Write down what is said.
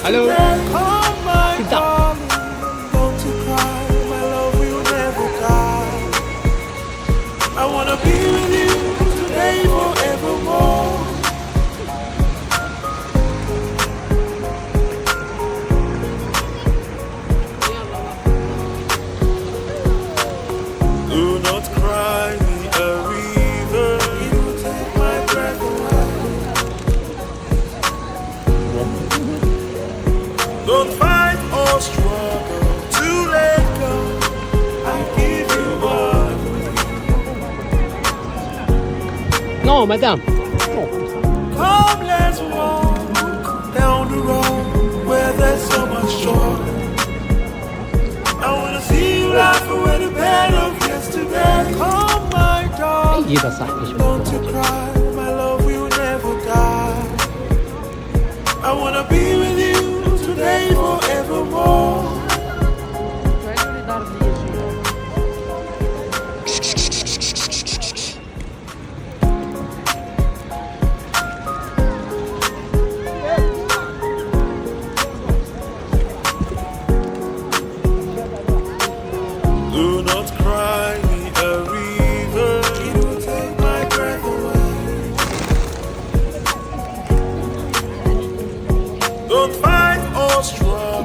Hello. Oh my Sit down. darling, don't you cry, my love will never die. I wanna be with you today forevermore. Do not cry me a river, it will take my breath away. Don't fight or struggle to let go. I give you all. No, madame. Come, let's walk down the road where there's so much joy. I wanna see you laugh away the pain of yesterday. Come, my darling, Jeder sagt nicht mehr. don't you cry, my love will never die. I wanna be with you today forevermore. Do not cry me a river, it will take my breath away. Don't fight or struggle